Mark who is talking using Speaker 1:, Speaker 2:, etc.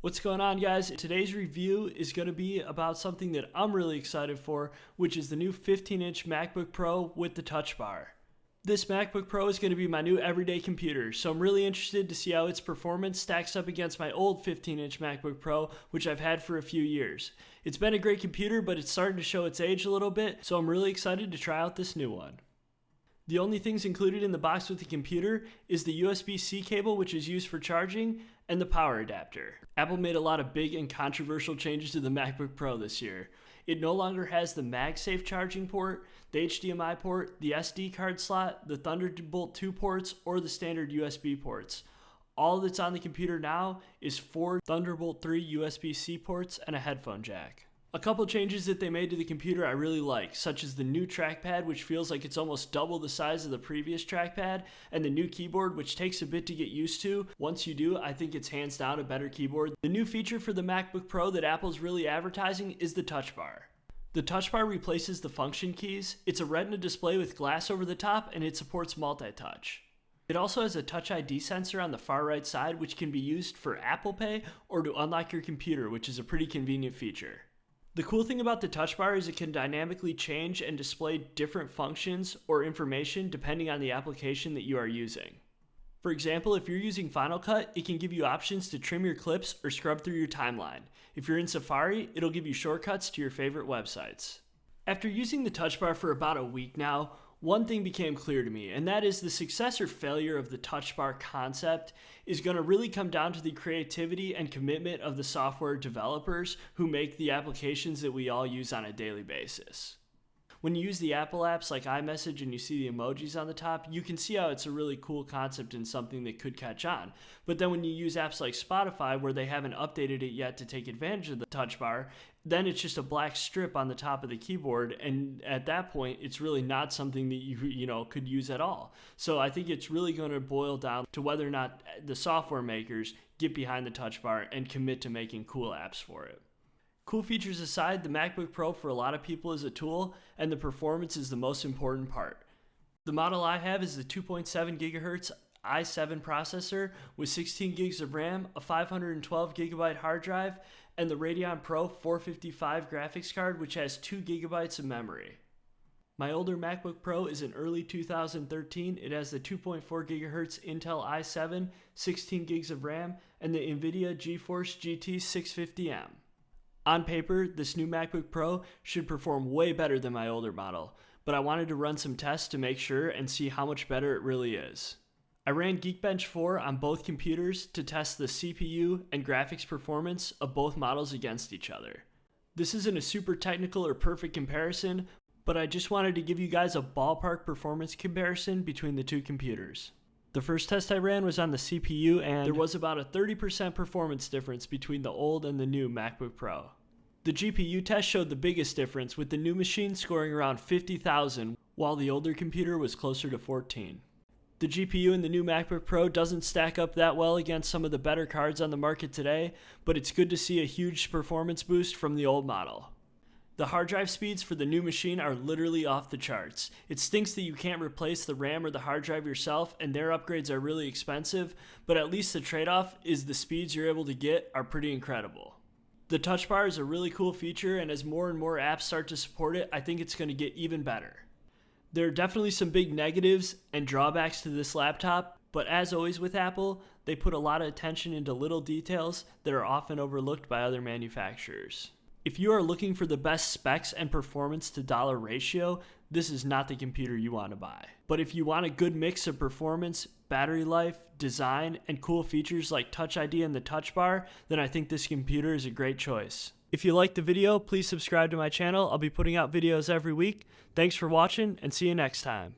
Speaker 1: What's going on, guys? Today's review is going to be about something that I'm really excited for, which is the new 15-inch MacBook Pro with the Touch Bar. This MacBook Pro is going to be my new everyday computer, so I'm really interested to see how its performance stacks up against my old 15-inch MacBook Pro, which I've had for a few years. It's been a great computer, but it's starting to show its age a little bit, so I'm really excited to try out this new one. The only things included in the box with the computer is the USB-C cable, which is used for charging, and the power adapter. Apple made a lot of big and controversial changes to the MacBook Pro this year. It no longer has the MagSafe charging port, the HDMI port, the SD card slot, the Thunderbolt 2 ports, or the standard USB ports. All that's on the computer now is 4 Thunderbolt 3 USB-C ports and a headphone jack. A couple changes that they made to the computer I really like, such as the new trackpad, which feels like it's almost double the size of the previous trackpad, and the new keyboard, which takes a bit to get used to. Once you do, I think it's hands down a better keyboard. The new feature for the MacBook Pro that Apple's really advertising is the Touch Bar. The Touch Bar replaces the function keys. It's a Retina display with glass over the top, and it supports multi-touch. It also has a Touch ID sensor on the far right side, which can be used for Apple Pay or to unlock your computer, which is a pretty convenient feature. The cool thing about the Touch Bar is it can dynamically change and display different functions or information depending on the application that you are using. For example, if you're using Final Cut, it can give you options to trim your clips or scrub through your timeline. If you're in Safari, it'll give you shortcuts to your favorite websites. After using the Touch Bar for about a week now, one thing became clear to me, and that is the success or failure of the Touch Bar concept is going to really come down to the creativity and commitment of the software developers who make the applications that we all use on a daily basis. When you use the Apple apps like iMessage and you see the emojis on the top, you can see how it's a really cool concept and something that could catch on. But then when you use apps like Spotify, where they haven't updated it yet to take advantage of the Touch Bar, then it's just a black strip on the top of the keyboard, and at that point, it's really not something that you could use at all. So I think it's really going to boil down to whether or not the software makers get behind the Touch Bar and commit to making cool apps for it. Cool features aside, the MacBook Pro for a lot of people is a tool, and the performance is the most important part. The model I have is the 2.7 GHz i7 processor with 16 gigs of RAM, a 512 gigabyte hard drive, and the Radeon Pro 455 graphics card, which has 2 gigabytes of memory. My older MacBook Pro is an early 2013. It has the 2.4 GHz Intel i7, 16 gigs of RAM, and the NVIDIA GeForce GT 650M. On paper, this new MacBook Pro should perform way better than my older model, but I wanted to run some tests to make sure and see how much better it really is. I ran Geekbench 4 on both computers to test the CPU and graphics performance of both models against each other. This isn't a super technical or perfect comparison, but I just wanted to give you guys a ballpark performance comparison between the two computers. The first test I ran was on the CPU, and there was about a 30% performance difference between the old and the new MacBook Pro. The GPU test showed the biggest difference, with the new machine scoring around 50,000, while the older computer was closer to 14. The GPU in the new MacBook Pro doesn't stack up that well against some of the better cards on the market today, but it's good to see a huge performance boost from the old model. The hard drive speeds for the new machine are literally off the charts. It stinks that you can't replace the RAM or the hard drive yourself, and their upgrades are really expensive, but at least the trade-off is the speeds you're able to get are pretty incredible. The Touch Bar is a really cool feature, and as more and more apps start to support it, I think it's going to get even better. There are definitely some big negatives and drawbacks to this laptop, but as always with Apple, they put a lot of attention into little details that are often overlooked by other manufacturers. If you are looking for the best specs and performance to dollar ratio, this is not the computer you want to buy. But if you want a good mix of performance, battery life, design, and cool features like Touch ID and the Touch Bar, then I think this computer is a great choice. If you liked the video, please subscribe to my channel. I'll be putting out videos every week. Thanks for watching, and see you next time.